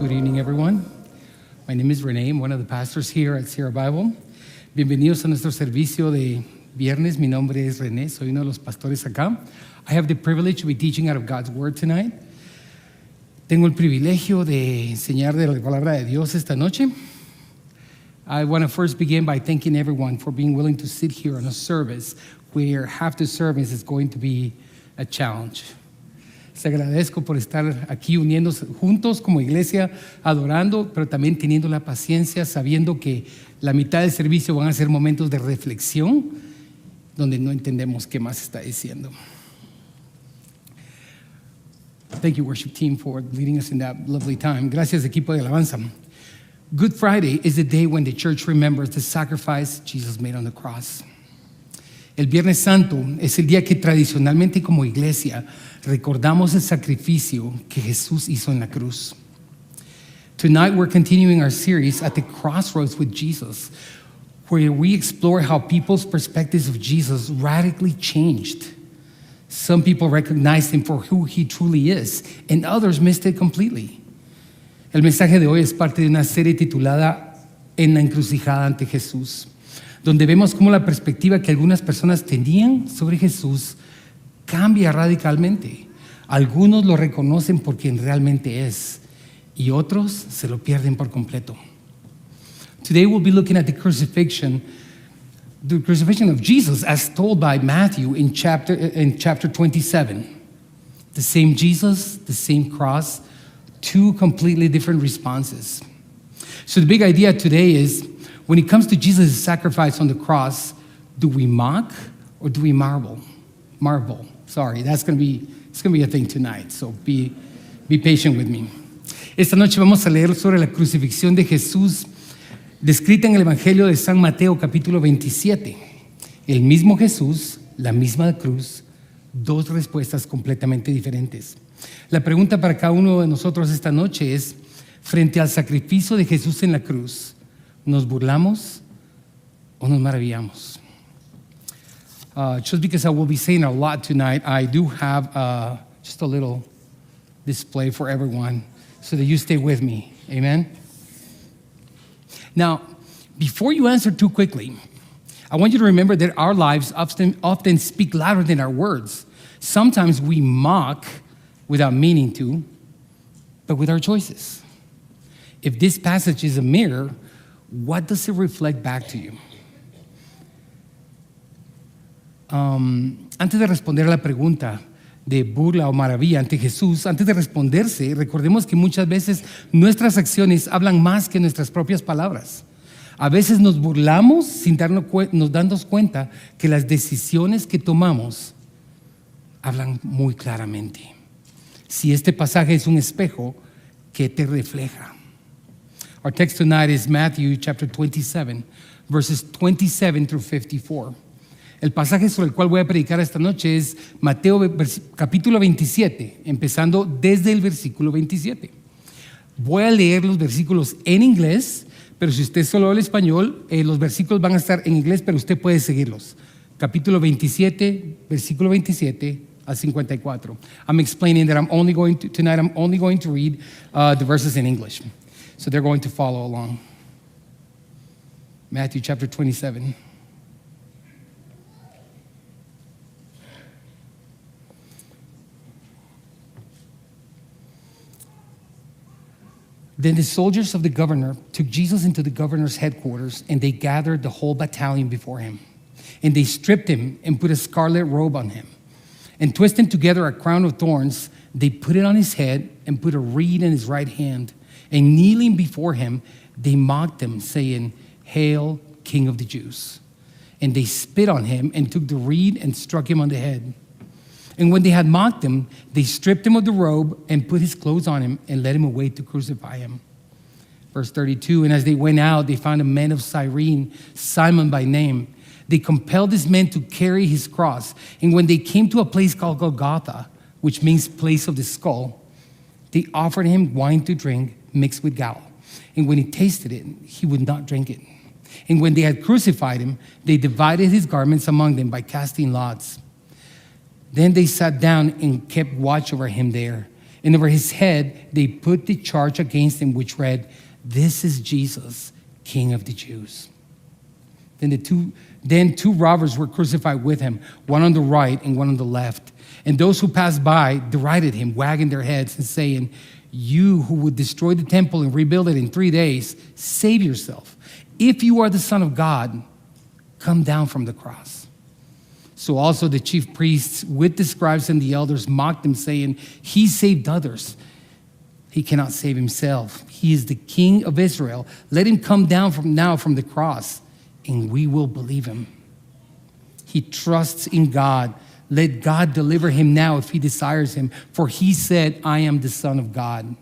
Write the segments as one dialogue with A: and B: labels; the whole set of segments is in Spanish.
A: Good evening, everyone. My name is Renee. I'm one of the pastors here at Sierra Bible. Bienvenidos a nuestro servicio de viernes. Mi nombre es René. Soy uno de los pastores acá. I have the privilege to be teaching out of God's Word tonight. Tengo el privilegio de enseñar de la palabra de Dios esta noche. I want to first begin by thanking everyone for being willing to sit here on a service where half the service is going to be a challenge. Les agradezco por estar aquí uniéndose juntos como iglesia, adorando, pero también teniendo la paciencia, sabiendo que la mitad del servicio van a ser momentos de reflexión, donde no entendemos qué más está diciendo. Thank you, worship team, for leading us in that lovely time. Gracias, equipo de alabanza. Good Friday is the day when the church remembers the sacrifice Jesus made on the cross. El Viernes Santo es el día que tradicionalmente como iglesia recordamos el sacrificio que Jesús hizo en la cruz. Tonight we're continuing our series at the crossroads with Jesus, where we explore how people's perspectives of Jesus radically changed. Some people recognized him for who he truly is, and others missed it completely. El mensaje de hoy es parte de una serie titulada En la encrucijada ante Jesús, donde vemos cómo la perspectiva que algunas personas tenían sobre Jesús cambia radicalmente. Algunos lo reconocen por quien realmente es, y otros se lo pierden por completo. Today we'll be looking at the crucifixion of Jesus as told by Matthew in chapter 27. The same Jesus, the same cross, two completely different responses. So the big idea today is, when it comes to Jesus' sacrifice on the cross, do we mock or do we marvel? Sorry, it's going to be a thing tonight, so be patient with me. Esta noche vamos a leer sobre la crucifixión de Jesús, descrita en el Evangelio de San Mateo, capítulo 27. El mismo Jesús, la misma cruz, dos respuestas completamente diferentes. La pregunta para cada uno de nosotros esta noche es, frente al sacrificio de Jesús en la cruz, ¿nos burlamos o nos maravillamos? Just because I will be saying a lot tonight, I do have just a little display for everyone so that you stay with me. Amen? Now, before you answer too quickly, I want you to remember that our lives often speak louder than our words. Sometimes we mock without meaning to, but with our choices. If this passage is a mirror, what does it reflect back to you? Antes de responder a la pregunta de burla o maravilla ante Jesús, antes de responderse, recordemos que muchas veces nuestras acciones hablan más que nuestras propias palabras. A veces nos burlamos sin nos damos cuenta que las decisiones que tomamos hablan muy claramente. Si este pasaje es un espejo, ¿qué te refleja? Our text tonight is Matthew chapter 27, verses 27 through 54. El pasaje sobre el cual voy a predicar esta noche es Mateo capítulo 27, empezando desde el versículo 27. Voy a leer los versículos en inglés, pero si usted solo habla español, los versículos van a estar en inglés, pero usted puede seguirlos. Capítulo 27, versículo 27 al 54. I'm explaining that tonight I'm only going to read the verses in English. So they're going to follow along. Matthew chapter 27. Then the soldiers of the governor took Jesus into the governor's headquarters, and they gathered the whole battalion before him. And they stripped him and put a scarlet robe on him. And twisting together a crown of thorns, they put it on his head and put a reed in his right hand. And kneeling before him, they mocked him, saying, "Hail, King of the Jews." And they spit on him and took the reed and struck him on the head. And when they had mocked him, they stripped him of the robe and put his clothes on him and led him away to crucify him. Verse 32, and as they went out, they found a man of Cyrene, Simon by name. They compelled this man to carry his cross. And when they came to a place called Golgotha, which means place of the skull, they offered him wine to drink mixed with gall. And when he tasted it, he would not drink it. And when they had crucified him, they divided his garments among them by casting lots. Then they sat down and kept watch over him there. And over his head, they put the charge against him, which read, "This is Jesus, King of the Jews." Then two robbers were crucified with him, one on the right and one on the left. And those who passed by derided him, wagging their heads and saying, "You who would destroy the temple and rebuild it in 3 days, save yourself. If you are the Son of God, come down from the cross." So also the chief priests with the scribes and the elders mocked him, saying, "He saved others. He cannot save himself. He is the King of Israel. Let him come down from the cross, and we will believe him. He trusts in God. Let God deliver him now if he desires him, for he said, 'I am the Son of God.'"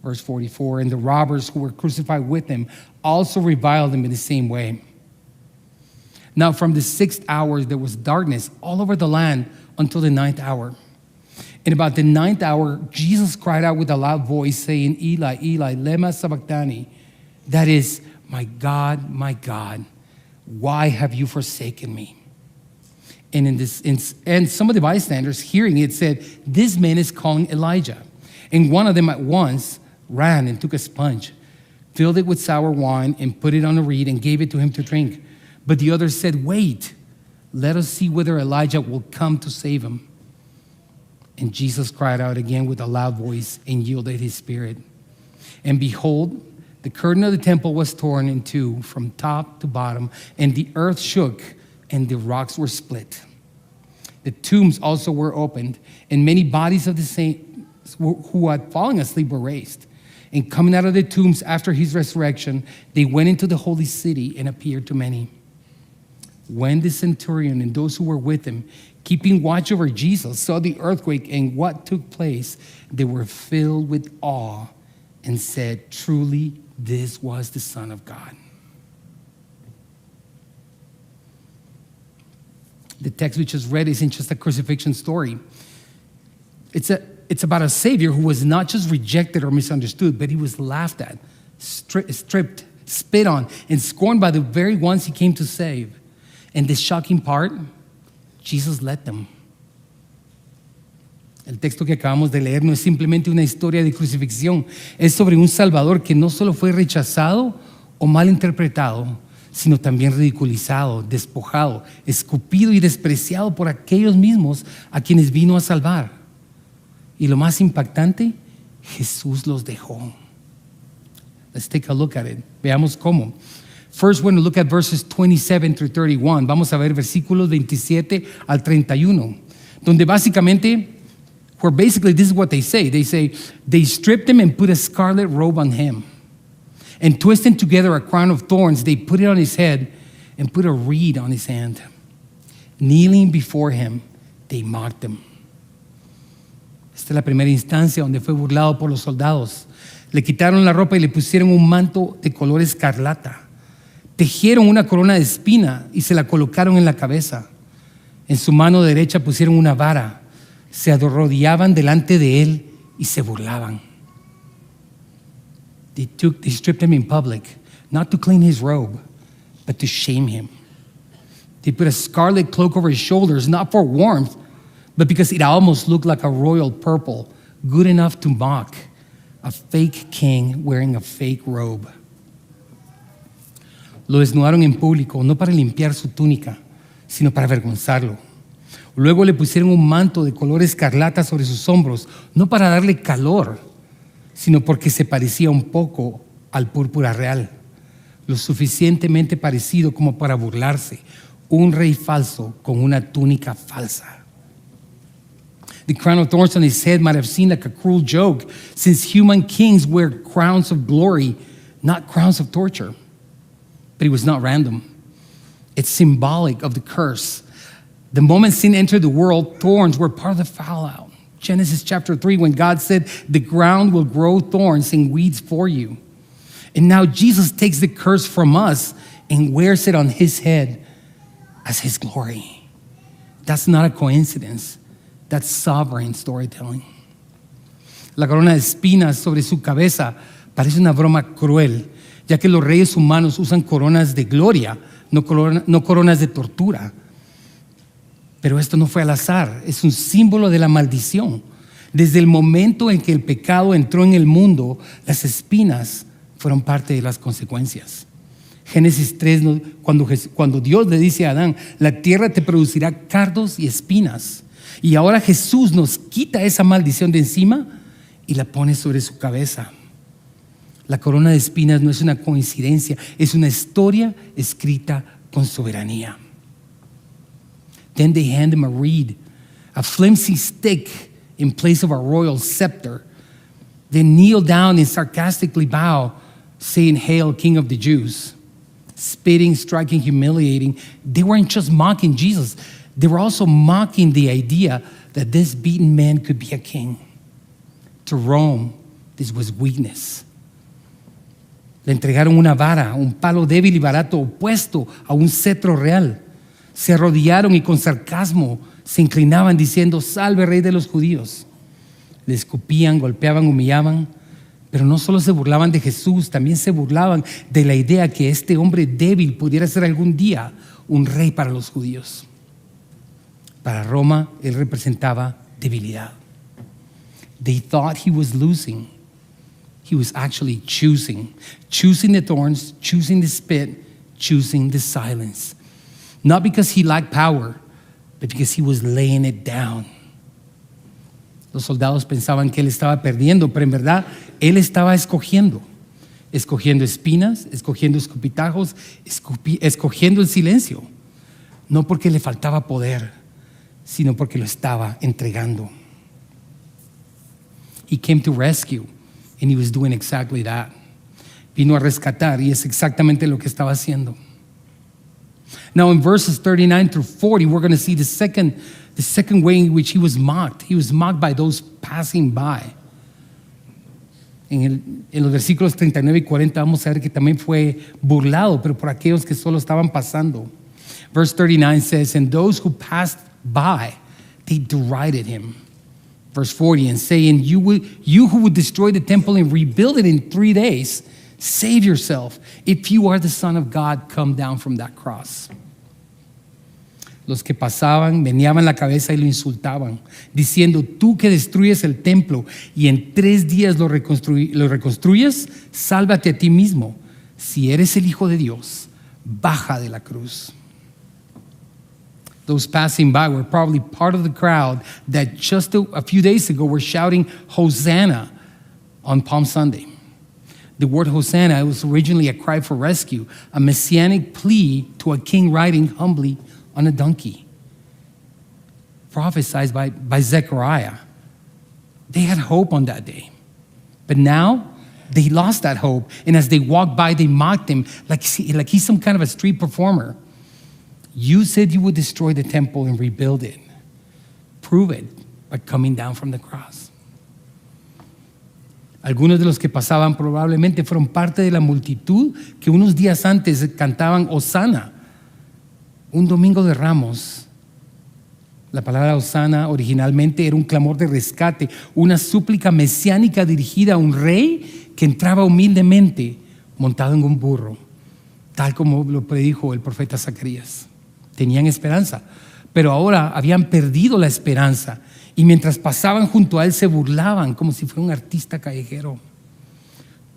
A: Verse 44, and the robbers who were crucified with him also reviled him in the same way. Now from the 6th hour there was darkness all over the land until the 9th hour. And about the 9th hour, Jesus cried out with a loud voice, saying, "Eli, Eli, lema sabachthani?" That is, my God, why have you forsaken me?" And some of the bystanders hearing it said, "This man is calling Elijah." And one of them at once ran and took a sponge, filled it with sour wine, and put it on a reed and gave it to him to drink. But the others said, "Wait, let us see whether Elijah will come to save him." And Jesus cried out again with a loud voice and yielded his spirit. And behold, the curtain of the temple was torn in two from top to bottom, and the earth shook, and the rocks were split. The tombs also were opened, and many bodies of the saints who had fallen asleep were raised. And coming out of the tombs after his resurrection, they went into the holy city and appeared to many. When the centurion and those who were with him, keeping watch over Jesus, saw the earthquake and what took place, they were filled with awe and said, "Truly, this was the Son of God." The text we just read isn't just a crucifixion story. It's about a Savior who was not just rejected or misunderstood, but he was laughed at, stripped, spit on, and scorned by the very ones he came to save. And the shocking part, Jesus let them. El texto que acabamos de leer no es simplemente una historia de crucifixión, es sobre un Salvador que no solo fue rechazado o mal interpretado, sino también ridiculizado, despojado, escupido y despreciado por aquellos mismos a quienes vino a salvar. Y lo más impactante, Jesús los dejó. Let's take a look at it. Veamos cómo. First, we're going to look at verses 27 through 31. Vamos a ver versículos 27 al 31, donde básicamente, where basically this is what they say. They say, they stripped him and put a scarlet robe on him. And twisting together a crown of thorns, they put it on his head and put a reed on his hand. Kneeling before him, they mocked him. Esta es la primera instancia donde fue burlado por los soldados. Le quitaron la ropa y le pusieron un manto de color escarlata. Tejieron una corona de espina y se la colocaron en la cabeza. En su mano derecha pusieron una vara. Se arrodillaban delante de él y se burlaban. They stripped him in public, not to clean his robe, but to shame him. They put a scarlet cloak over his shoulders, not for warmth, but because it almost looked like a royal purple, good enough to mock a fake king wearing a fake robe. Lo desnudaron en público, no para limpiar su túnica, sino para avergonzarlo. Luego le pusieron un manto de color escarlata sobre sus hombros, no para darle calor, sino porque se parecía un poco al púrpura real, lo suficientemente parecido como para burlarse, un rey falso con una túnica falsa. The crown of thorns on his head might have seemed like a cruel joke, since human kings wear crowns of glory, not crowns of torture. But it was not random. It's symbolic of the curse. The moment sin entered the world, thorns were part of the fallout. Genesis chapter 3, when God said, "The ground will grow thorns and weeds for you." And now Jesus takes the curse from us and wears it on his head as his glory. That's not a coincidence. That's sovereign storytelling. La corona de espinas sobre su cabeza parece una broma cruel, ya que los reyes humanos usan coronas de gloria, no coronas de tortura. Pero esto no fue al azar, es un símbolo de la maldición. Desde el momento en que el pecado entró en el mundo, las espinas fueron parte de las consecuencias. Génesis 3, cuando Dios le dice a Adán, la tierra te producirá cardos y espinas. Y ahora Jesús nos quita esa maldición de encima y la pone sobre su cabeza. La corona de espinas no es una coincidencia, es una historia escrita con soberanía. Then they hand him a reed, a flimsy stick in place of a royal scepter. Then kneel down and sarcastically bow, saying, "Hail, King of the Jews." Spitting, striking, humiliating. They weren't just mocking Jesus. They were also mocking the idea that this beaten man could be a king. To Rome, this was weakness. Le entregaron una vara, un palo débil y barato opuesto a un cetro real. Se arrodillaron y con sarcasmo se inclinaban diciendo, salve rey de los judíos. Le escupían, golpeaban, humillaban. Pero no solo se burlaban de Jesús, también se burlaban de la idea que este hombre débil pudiera ser algún día un rey para los judíos. Para Roma, él representaba debilidad. They thought he was losing. He was actually choosing the thorns, choosing the spit, choosing the silence. Not because he lacked power, but because he was laying it down. Los soldados pensaban que él estaba perdiendo, pero en verdad él estaba escogiendo espinas, escogiendo escupitajos, escogiendo el silencio. No porque le faltaba poder, sino porque lo estaba entregando. He came to rescue, and he was doing exactly that. Vino a rescatar, y es exactamente lo que estaba haciendo. Now in verses 39 through 40, we're going to see the second way in which he was mocked. He was mocked by those passing by. En los versículos 39 y 40 vamos a ver que también fue burlado, pero por aquellos que solo estaban pasando. Verse 39 says, and those who passed by, they derided him. Verse 40, and saying, you who would destroy the temple and rebuild it in 3 days, save yourself. If you are the Son of God, come down from that cross. Los que pasaban meneaban la cabeza y lo insultaban, diciendo, tú que destruyes el templo y en 3 días lo reconstruyes, sálvate a ti mismo. Si eres el Hijo de Dios, baja de la cruz. Those passing by were probably part of the crowd that just a few days ago were shouting, Hosanna, on Palm Sunday. The word Hosanna was originally a cry for rescue, a messianic plea to a king riding humbly on a donkey, prophesied by Zechariah. They had hope on that day. But now, they lost that hope. And as they walked by, they mocked him like he's some kind of a street performer. You said you would destroy the temple and rebuild it. Prove it by coming down from the cross. Algunos de los que pasaban probablemente fueron parte de la multitud que unos días antes cantaban Hosanna. Un domingo de Ramos, la palabra Hosanna originalmente era un clamor de rescate, una súplica mesiánica dirigida a un rey que entraba humildemente montado en un burro, tal como lo predijo el profeta Zacarías. Tenían esperanza, pero ahora habían perdido la esperanza y mientras pasaban junto a él se burlaban como si fuera un artista callejero.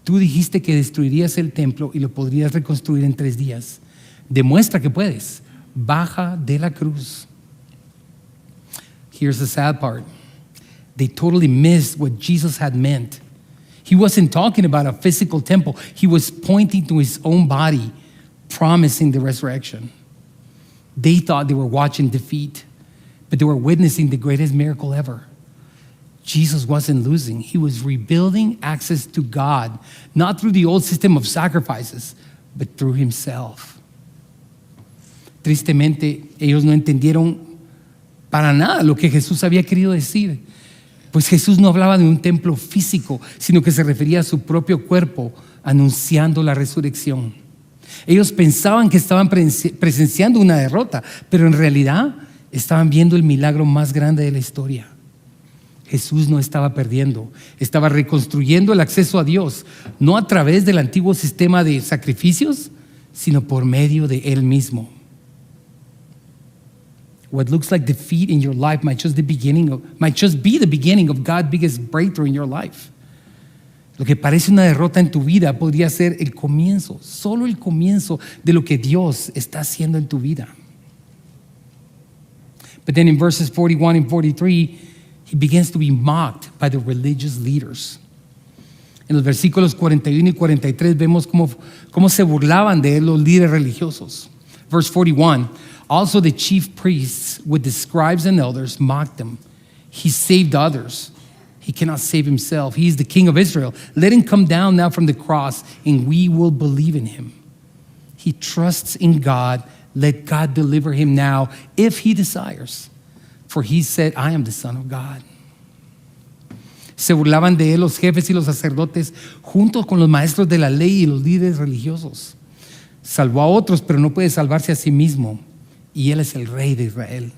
A: Tú dijiste que destruirías el templo y lo podrías reconstruir en 3 días. Demuestra que puedes. Baja de la cruz. Here's the sad part. They totally missed what Jesus had meant. He wasn't talking about a physical temple. He was pointing to his own body, promising the resurrection. They thought they were watching defeat, but they were witnessing the greatest miracle ever. Jesus wasn't losing. He was rebuilding access to God, not through the old system of sacrifices, but through himself. Tristemente, ellos no entendieron para nada lo que Jesús había querido decir. Pues Jesús no hablaba de un templo físico, sino que se refería a su propio cuerpo, anunciando la resurrección. Ellos pensaban que estaban presenciando una derrota, pero en realidad estaban viendo el milagro más grande de la historia. Jesús no estaba perdiendo, estaba reconstruyendo el acceso a Dios, no a través del antiguo sistema de sacrificios, sino por medio de Él mismo. What looks like defeat in your life might just be the beginning of God's biggest breakthrough in your life. Lo que parece una derrota en tu vida podría ser el comienzo, solo el comienzo de lo que Dios está haciendo en tu vida. But then in verses 41 and 43, he begins to be mocked by the religious leaders. En los versículos 41 y 43 vemos cómo se burlaban de él los líderes religiosos. Verse 41, also the chief priests with the scribes and elders mocked him. He saved others. He cannot save himself. He is the king of Israel. Let him come down now from the cross and we will believe in him. He trusts in God. Let God deliver him now if he desires. For he said, I am the Son of God. Se burlaban de él los jefes y los sacerdotes junto con los maestros de la ley y los líderes religiosos. Salvó a otros, pero no puede salvarse a sí mismo. Y él es el Rey de Israel.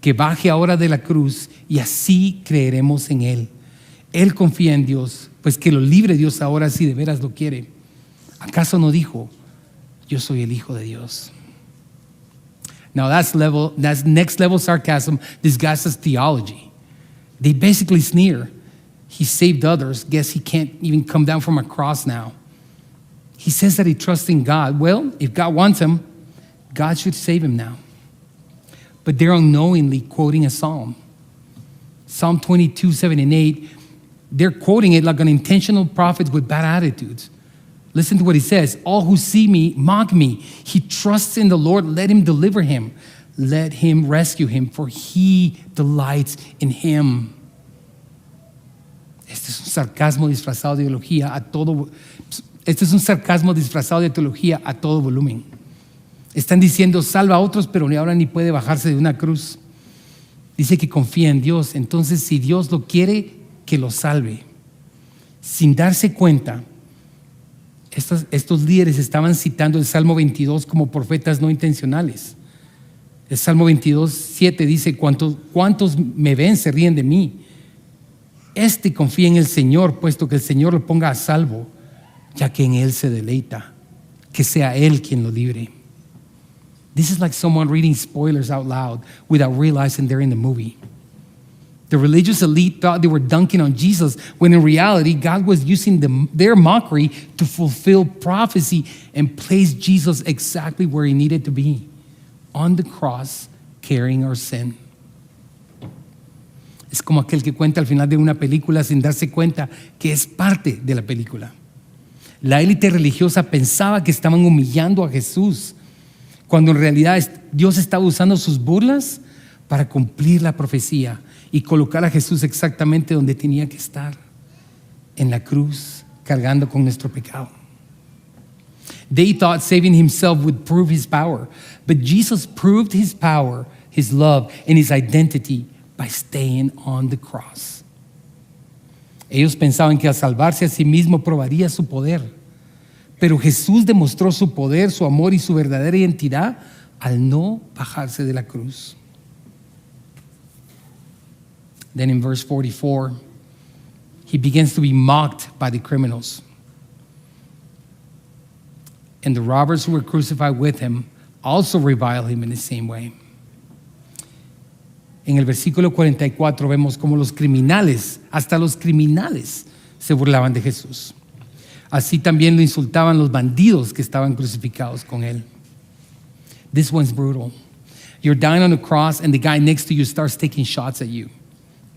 A: Que baje ahora de la cruz y así creeremos en él. Él confía en Dios, pues que lo libre Dios ahora si de veras lo quiere. ¿Acaso no dijo, yo soy el Hijo de Dios? Now that's next level sarcasm disguised as theology. They basically sneer. He saved others. Guess he can't even come down from a cross now. He says that he trusts in God. Well, if God wants him, God should save him now. But they're unknowingly quoting a psalm. Psalm 22, 7 and 8. They're quoting it like unintentional prophets with bad attitudes. Listen to what he says. All who see me mock me. He trusts in the Lord. Let him deliver him. Let him rescue him, for he delights in him. Este es un sarcasmo disfrazado de teología a todo volumen. Están diciendo, salva a otros, pero ahora ni puede bajarse de una cruz. Dice que confía en Dios. Entonces, si Dios lo quiere, que lo salve. Sin darse cuenta, estos líderes estaban citando el Salmo 22 como profetas no intencionales. El Salmo 22, 7 dice, ¿cuántos me ven se ríen de mí? Confía en el Señor, puesto que el Señor lo ponga a salvo, ya que en Él se deleita, que sea Él quien lo libre. This is like someone reading spoilers out loud without realizing they're in the movie. The religious elite thought they were dunking on Jesus, when in reality, God was using their mockery to fulfill prophecy and place Jesus exactly where he needed to be, on the cross, carrying our sin. Es como aquel que cuenta al final de una película sin darse cuenta que es parte de la película. La élite religiosa pensaba que estaban humillando a Jesús, cuando en realidad Dios estaba usando sus burlas para cumplir la profecía y colocar a Jesús exactamente donde tenía que estar, en la cruz, cargando con nuestro pecado. They thought saving himself would prove his power, but Jesus proved his power, his love, and his identity by staying on the cross. Ellos pensaban que al salvarse a sí mismo probaría su poder, pero Jesús demostró su poder, su amor y su verdadera identidad al no bajarse de la cruz. Then in verse 44, he begins to be mocked by the criminals. And the robbers who were crucified with him also revile him in the same way. En el versículo 44 vemos como los criminales, hasta los criminales, se burlaban de Jesús. Así también lo insultaban los bandidos que estaban crucificados con él. This one's brutal. You're dying on the cross and the guy next to you starts taking shots at you.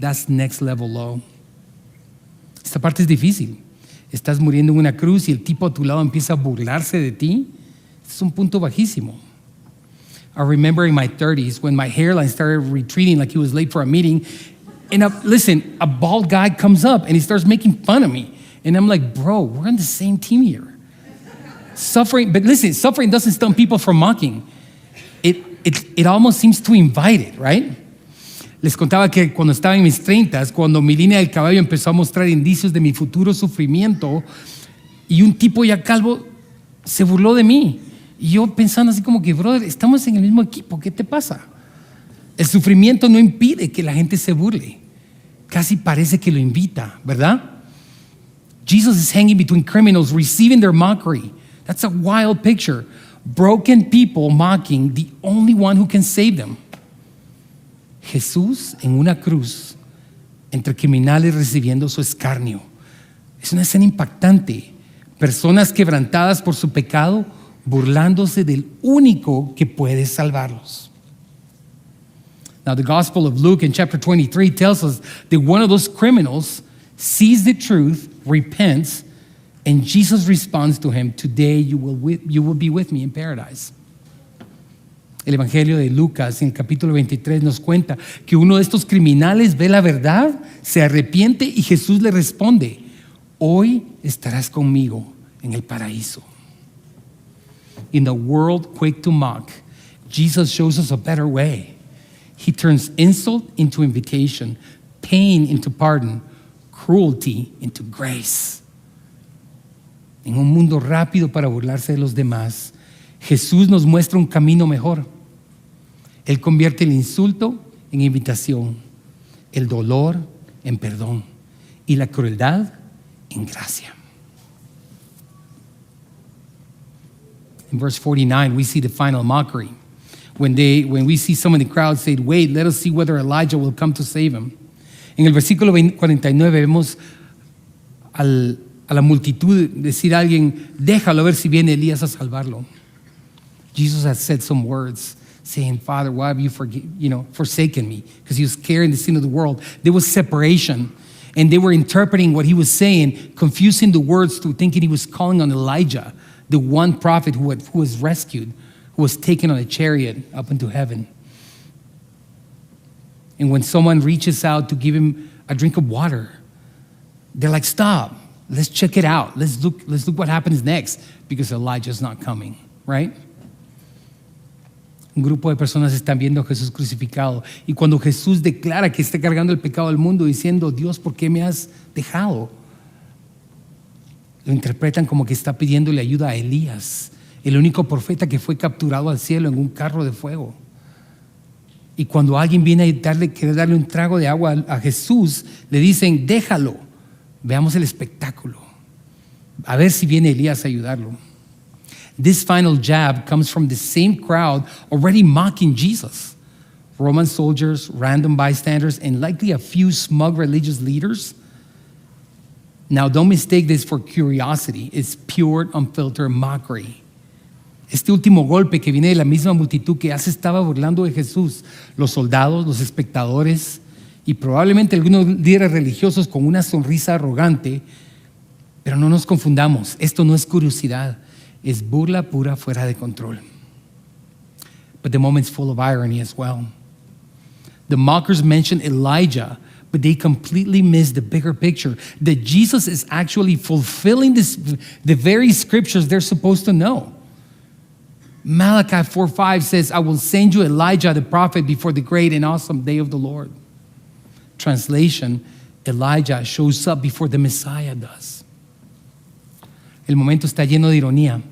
A: That's next level low. Esta parte es difícil. Estás muriendo en una cruz y el tipo a tu lado empieza a burlarse de ti. Es un punto bajísimo. I remember in my 30s when my hairline started retreating like he was late for a meeting. And a bald guy comes up and he starts making fun of me. And I'm like, bro, we're on the same team here. Suffering doesn't stop people from mocking. It almost seems to invite it, right? Les contaba que cuando estaba en mis 30s, cuando mi línea del cabello empezó a mostrar indicios de mi futuro sufrimiento, y un tipo ya calvo se burló de mí. Y yo pensando así como que, brother, estamos en el mismo equipo, ¿qué te pasa? El sufrimiento no impide que la gente se burle. Casi parece que lo invita, ¿verdad? Jesus is hanging between criminals, receiving their mockery. That's a wild picture. Broken people mocking the only one who can save them. Jesús en una cruz, entre criminales recibiendo su escarnio. Es una escena impactante. Personas quebrantadas por su pecado, burlándose del único que puede salvarlos. Now, the Gospel of Luke in chapter 23 tells us that one of those criminals sees the truth, repents, and Jesus responds to him, "Today you will be with me in paradise." El Evangelio de Lucas en el capítulo 23 nos cuenta que uno de estos criminales ve la verdad, se arrepiente y Jesús le responde, "Hoy estarás conmigo en el paraíso." In the world quick to mock, Jesus shows us a better way. He turns insult into invitation, pain into pardon, cruelty into grace. En un mundo rápido para burlarse de los demás, Jesús nos muestra un camino mejor. Él convierte el insulto en invitación, el dolor en perdón y la crueldad en gracia. In verse 49, we see the final mockery. When we see some in the crowd say, "Wait, let us see whether Elijah will come to save him." En el versículo 49 vemos a la multitud decir a alguien, "Déjalo a ver si viene Elías a salvarlo." Jesus had said some words saying, "Father, why have you forsaken me?" Because he was carrying the sin of the world. There was separation, and they were interpreting what he was saying, confusing the words to thinking he was calling on Elijah, the one prophet who was rescued, who was taken on a chariot up into heaven. And when someone reaches out to give him a drink of water, they're like, "Stop, let's check it out. Let's look what happens next, because Elijah's not coming," right? Un grupo de personas están viendo a Jesús crucificado, y cuando Jesús declara que está cargando el pecado del mundo diciendo, "Dios, ¿por qué me has dejado?", lo interpretan como que está pidiéndole ayuda a Elías, el único profeta que fue capturado al cielo en un carro de fuego. Y cuando alguien viene a querer darle un trago de agua a Jesús, le dicen, "Déjalo, veamos el espectáculo, a ver si viene Elías a ayudarlo." This final jab comes from the same crowd already mocking Jesus. Roman soldiers, random bystanders, and likely a few smug religious leaders. Now, don't mistake this for curiosity. It's pure, unfiltered mockery. Este último golpe que viene de la misma multitud que ya se estaba burlando de Jesús, los soldados, los espectadores y probablemente algunos líderes religiosos con una sonrisa arrogante, pero no nos confundamos, esto no es curiosidad, es burla pura fuera de control. But the moment's full of irony as well. The mockers mention Elijah, but they completely miss the bigger picture, that Jesus is actually fulfilling the very scriptures they're supposed to know. Malachi 4:5 says, "I will send you Elijah the prophet before the great and awesome day of the Lord." Translation, Elijah shows up before the Messiah does. El momento está lleno de ironía.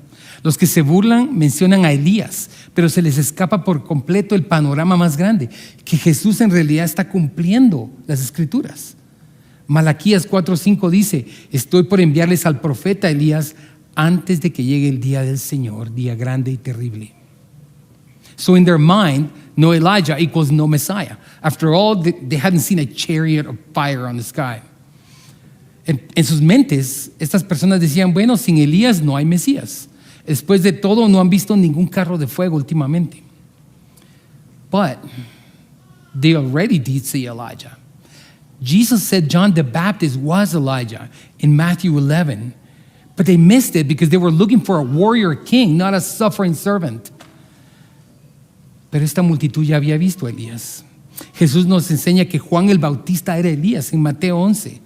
A: Los que se burlan mencionan a Elías, pero se les escapa por completo el panorama más grande, que Jesús en realidad está cumpliendo las Escrituras. Malaquías 4:5 dice, "Estoy por enviarles al profeta Elías antes de que llegue el día del Señor, día grande y terrible." So in their mind, no Elijah equals no Messiah. After all, they hadn't seen a chariot of fire on the sky. En sus mentes, estas personas decían, bueno, sin Elías no hay Mesías. Después de todo, no han visto ningún carro de fuego últimamente. But they already did see Elijah. Jesus said John the Baptist was Elijah in Matthew 11. But they missed it because they were looking for a warrior king, not a suffering servant. Pero esta multitud ya había visto a Elías. Jesús nos enseña que Juan el Bautista era Elías en Mateo 11.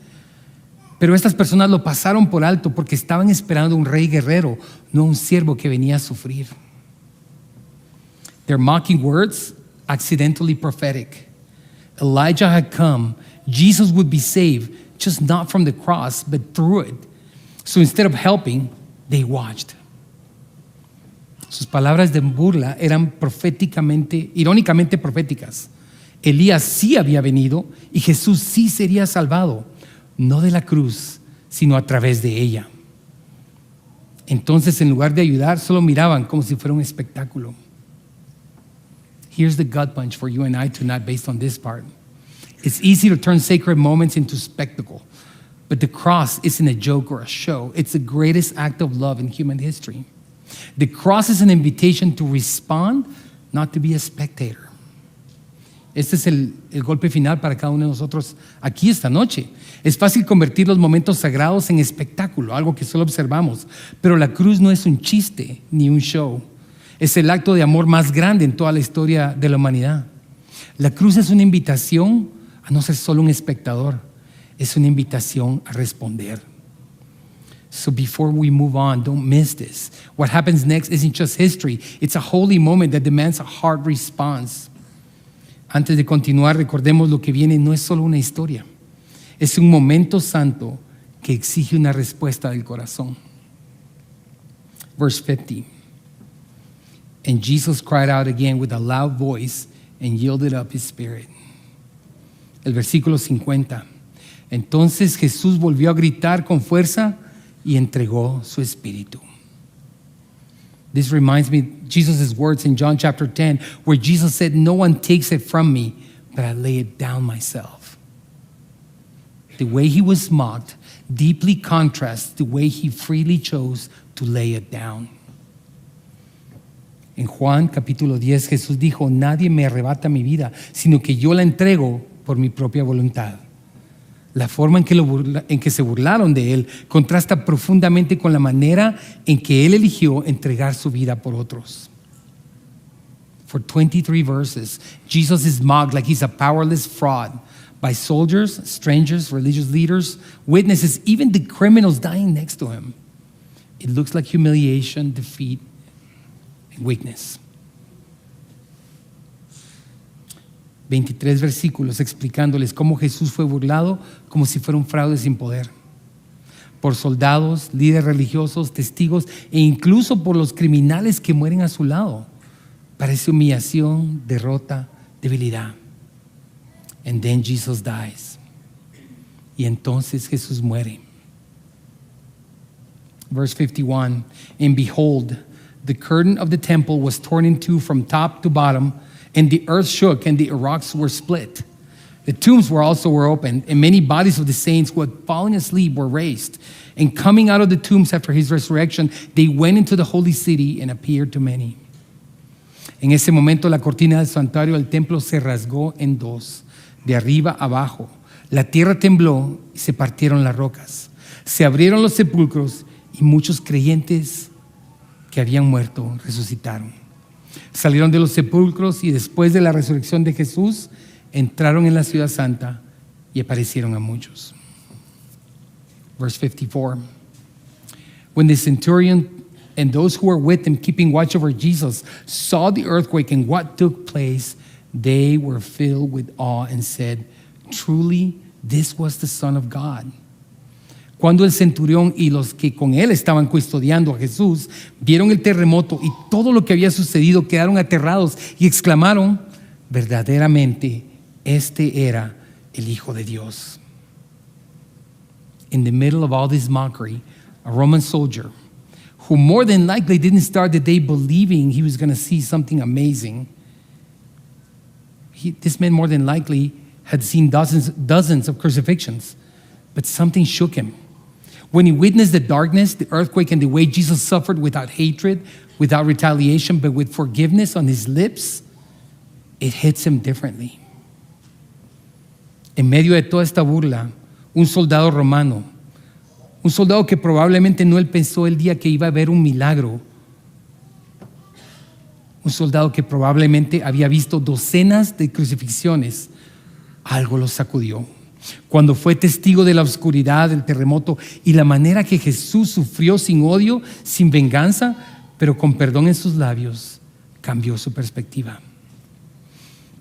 A: Pero estas personas lo pasaron por alto porque estaban esperando un rey guerrero, no un siervo que venía a sufrir. Their mocking words, accidentally prophetic. Elijah had come. Jesus would be saved, just not from the cross, but through it. So instead of helping, they watched. Sus palabras de burla eran irónicamente proféticas. Elías sí había venido y Jesús sí sería salvado, no de la cruz, sino a través de ella. Entonces, en lugar de ayudar, solo miraban como si fuera un espectáculo. Here's the gut punch for you and I tonight based on this part. It's easy to turn sacred moments into spectacle, but the cross isn't a joke or a show. It's the greatest act of love in human history. The cross is an invitation to respond, not to be a spectator. Este es el golpe final para cada uno de nosotros aquí esta noche. Es fácil convertir los momentos sagrados en espectáculo, algo que solo observamos, pero la cruz no es un chiste ni un show. Es el acto de amor más grande en toda la historia de la humanidad. La cruz es una invitación a no ser solo un espectador, es una invitación a responder. So before we move on, don't miss this. What happens next isn't just history, it's a holy moment that demands a heart response. Antes de continuar, recordemos lo que viene no es solo una historia, es un momento santo que exige una respuesta del corazón. Verse 50. And Jesus cried out again with a loud voice and yielded up his spirit. El versículo 50. Entonces Jesús volvió a gritar con fuerza y entregó su espíritu. This reminds me of Jesus' words in John chapter 10, where Jesus said, "No one takes it from me, but I lay it down myself." The way he was mocked deeply contrasts the way he freely chose to lay it down. En Juan capítulo 10, Jesús dijo, nadie me arrebata mi vida, sino que yo la entrego por mi propia voluntad. La forma en que se burlaron de él contrasta profundamente con la manera en que él eligió entregar su vida por otros. For 23 verses, Jesus is mocked like he's a powerless fraud by soldiers, strangers, religious leaders, witnesses, even the criminals dying next to him. It looks like humiliation, defeat, and weakness. 23 versículos explicándoles cómo Jesús fue burlado como si fuera un fraude sin poder. Por soldados, líderes religiosos, testigos e incluso por los criminales que mueren a su lado. Parece humillación, derrota, debilidad. And then Jesus dies. Y entonces Jesús muere. Verse 51, and behold, the curtain of the temple was torn in two from top to bottom, and the earth shook and the rocks were split. The tombs were opened, and many bodies of the saints who had fallen asleep were raised. And coming out of the tombs after his resurrection, they went into the holy city and appeared to many. En ese momento la cortina del santuario del templo se rasgó en dos, de arriba a abajo. La tierra tembló y se partieron las rocas. Se abrieron los sepulcros y muchos creyentes que habían muerto resucitaron. Salieron de los sepulcros y después de la resurrección de Jesús entraron en la ciudad santa y aparecieron a muchos. Verse 54. When the centurion and those who were with him keeping watch over Jesus saw the earthquake and what took place, they were filled with awe and said, "Truly, this was the Son of God." Cuando el centurión y los que con él estaban custodiando a Jesús vieron el terremoto y todo lo que había sucedido, quedaron aterrados y exclamaron, verdaderamente, este era el Hijo de Dios. In the middle of all this mockery, a Roman soldier, who more than likely didn't start the day believing he was going to see something amazing, this man more than likely had seen dozens of crucifixions, but something shook him. When he witnessed the darkness, the earthquake, and the way Jesus suffered without hatred, without retaliation, but with forgiveness on his lips, it hits him differently. En medio de toda esta burla, un soldado romano, un soldado que probablemente no él pensó el día que iba a haber un milagro, un soldado que probablemente había visto docenas de crucifixiones, algo lo sacudió. Cuando fue testigo de la oscuridad, del terremoto y la manera que Jesús sufrió sin odio, sin venganza, pero con perdón en sus labios, cambió su perspectiva.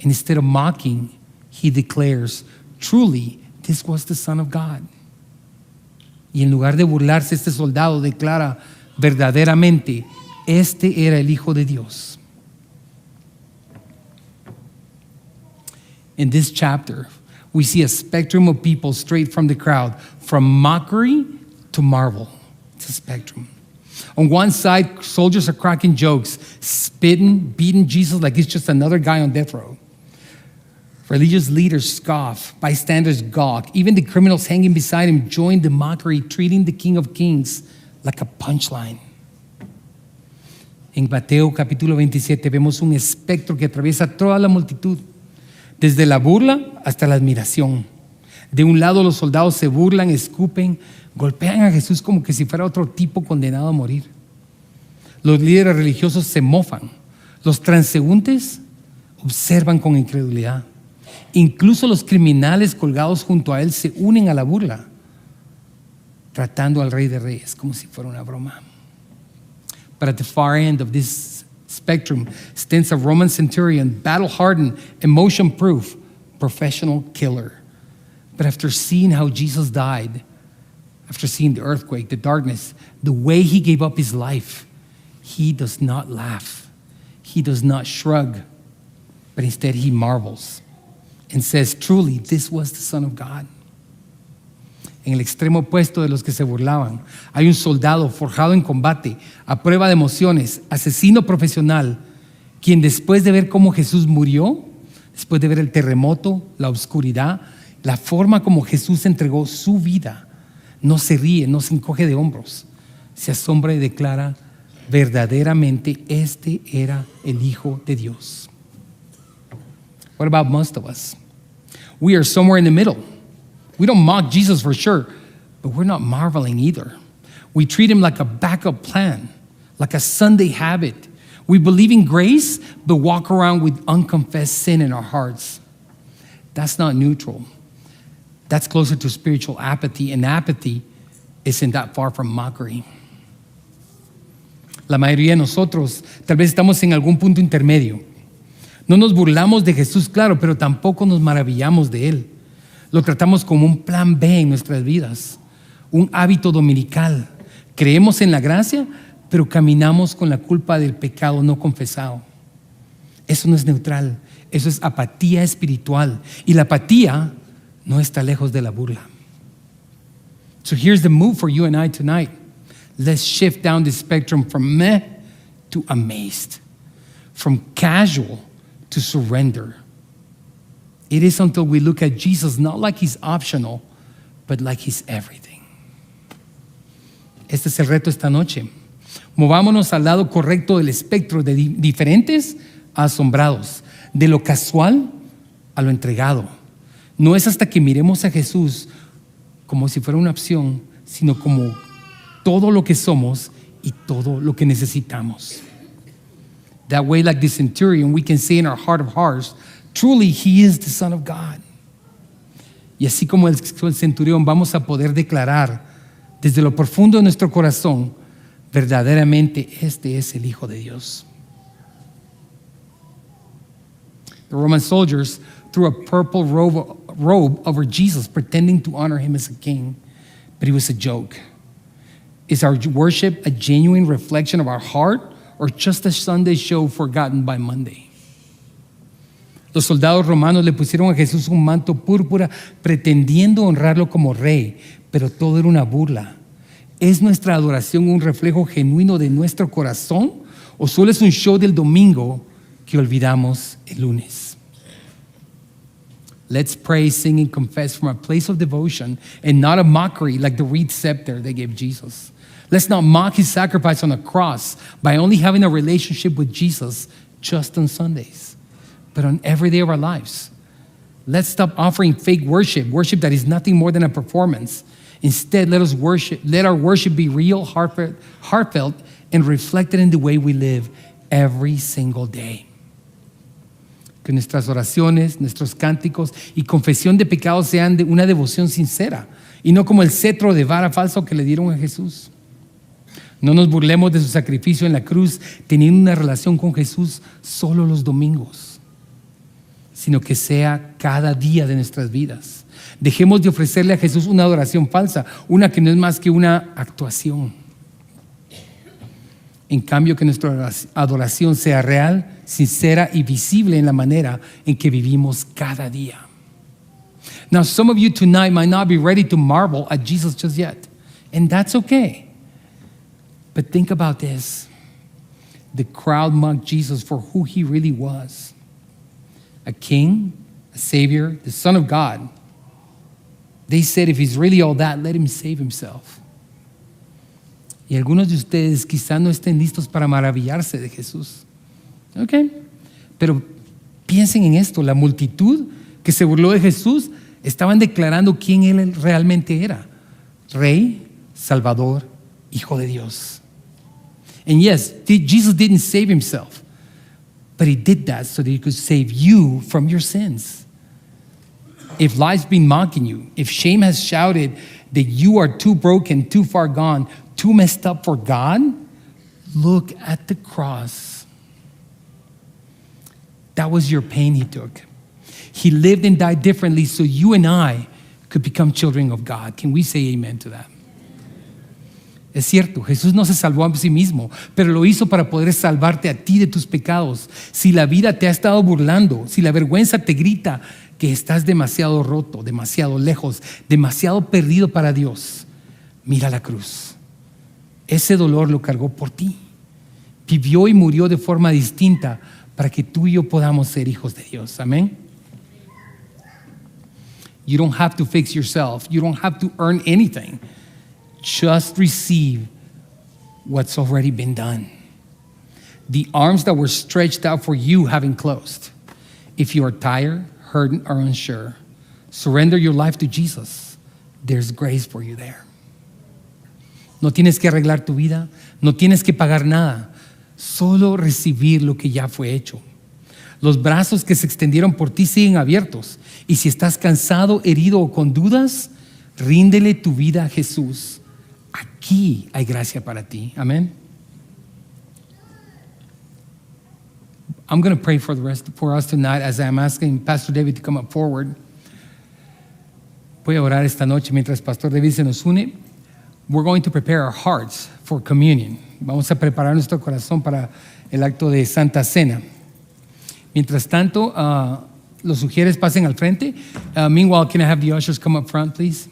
A: And instead of mocking, he declares, truly, this was the Son of God. Y en lugar de burlarse, este soldado declara, verdaderamente, este era el Hijo de Dios. In this chapter, we see a spectrum of people straight from the crowd, from mockery to marvel. It's a spectrum. On one side, soldiers are cracking jokes, spitting, beating Jesus like he's just another guy on death row. Religious leaders scoff, bystanders gawk. Even the criminals hanging beside him join the mockery, treating the King of Kings like a punchline. En Mateo capítulo 27 vemos un espectro que atraviesa toda la multitud, desde la burla hasta la admiración. De un lado los soldados se burlan, escupen, golpean a Jesús como que si fuera otro tipo condenado a morir. Los líderes religiosos se mofan. Los transeúntes observan con incredulidad. Incluso los criminales colgados junto a él se unen a la burla, tratando al Rey de Reyes como si fuera una broma. But at the far end of this spectrum stands a Roman centurion, battle-hardened, emotion-proof, professional killer. But after seeing how Jesus died, after seeing the earthquake, the darkness, the way he gave up his life, he does not laugh. He does not shrug, but instead he marvels and says, truly, this was the Son of God. En el extremo opuesto de los que se burlaban, hay un soldado forjado en combate, a prueba de emociones, asesino profesional, quien después de ver cómo Jesús murió, después de ver el terremoto, la oscuridad, la forma como Jesús entregó su vida, no se ríe, no se encoge de hombros, se asombra y declara, verdaderamente este era el Hijo de Dios. What about most of us? We are somewhere in the middle. We don't mock Jesus for sure, but we're not marveling either. We treat him like a backup plan, like a Sunday habit. We believe in grace, but walk around with unconfessed sin in our hearts. That's not neutral. That's closer to spiritual apathy, and apathy isn't that far from mockery. La mayoría de nosotros tal vez estamos en algún punto intermedio. No nos burlamos de Jesús, claro, pero tampoco nos maravillamos de Él. Lo tratamos como un plan B en nuestras vidas, un hábito dominical. Creemos en la gracia, pero caminamos con la culpa del pecado no confesado. Eso no es neutral, eso es apatía espiritual. Y la apatía no está lejos de la burla. So here's the move for you and I tonight. Let's shift down the spectrum from meh to amazed, from casual to surrender. It is until we look at Jesus not like he's optional, but like he's everything. Este es el reto esta noche. Movámonos al lado correcto del espectro, de diferentes a asombrados, de lo casual a lo entregado. No es hasta que miremos a Jesús como si fuera una opción, sino como todo lo que somos y todo lo que necesitamos. That way, like the centurion, we can say in our heart of hearts, truly, he is the Son of God. Y así como el centurión, vamos a poder declarar desde lo profundo de nuestro corazón, verdaderamente este es el Hijo de Dios. The Roman soldiers threw a purple robe over Jesus, pretending to honor him as a king, but he was a joke. Is our worship a genuine reflection of our heart, or just a Sunday show forgotten by Monday? Los soldados romanos le pusieron a Jesús un manto púrpura pretendiendo honrarlo como rey, pero todo era una burla. ¿Es nuestra adoración un reflejo genuino de nuestro corazón o solo es un show del domingo que olvidamos el lunes? Let's pray, sing, and confess from a place of devotion and not a mockery like the reed scepter they gave Jesus. Let's not mock his sacrifice on the cross by only having a relationship with Jesus just on Sundays, but on every day of our lives. Let's stop offering fake worship that is nothing more than a performance. Instead, let our worship be real, heartfelt, and reflected in the way we live every single day. Que nuestras oraciones, nuestros cánticos y confesión de pecados sean de una devoción sincera y no como el cetro de vara falso que le dieron a Jesús. No nos burlemos de su sacrificio en la cruz teniendo una relación con Jesús solo los domingos, sino que sea cada día de nuestras vidas. Dejemos de ofrecerle a Jesús una adoración falsa, una que no es más que una actuación. En cambio, que nuestra adoración sea real, sincera y visible en la manera en que vivimos cada día. Now, some of you tonight might not be ready to marvel at Jesus just yet, and that's okay. But think about this. The crowd mocked Jesus for who he really was. A king, a savior, the Son of God. They said, if he's really all that, let him save himself. Y algunos de ustedes quizá no estén listos para maravillarse de Jesús. ¿Ok? Pero piensen en esto, la multitud que se burló de Jesús estaban declarando quién él realmente era. Rey, Salvador, Hijo de Dios. And yes, Jesus didn't save himself, but he did that so that he could save you from your sins. If life's been mocking you, if shame has shouted that you are too broken, too far gone, too messed up for God, look at the cross. That was your pain he took. He lived and died differently so you and I could become children of God. Can we say amen to that? Es cierto, Jesús no se salvó a sí mismo, pero lo hizo para poder salvarte a ti de tus pecados. Si la vida te ha estado burlando, si la vergüenza te grita que estás demasiado roto, demasiado lejos, demasiado perdido para Dios, mira la cruz. Ese dolor lo cargó por ti. Vivió y murió de forma distinta para que tú y yo podamos ser hijos de Dios. Amén. You don't have to fix yourself. You don't have to earn anything. Just receive what's already been done. The arms that were stretched out for you haven't closed. If you are tired, hurt, or unsure, surrender your life to Jesus. There's grace for you there. No tienes que arreglar tu vida, no tienes que pagar nada, solo recibir lo que ya fue hecho. Los brazos que se extendieron por ti siguen abiertos. Y si estás cansado, herido o con dudas, ríndele tu vida a Jesús. Aquí hay gracia para ti. Amén. I'm going to pray for us tonight as I'm asking Pastor David to come up forward. Voy a orar esta noche mientras Pastor David se nos une. We're going to prepare our hearts for communion. Vamos a preparar nuestro corazón para el acto de Santa Cena. Mientras tanto, los sugieres pasen al frente. Meanwhile, can I have the ushers come up front, please?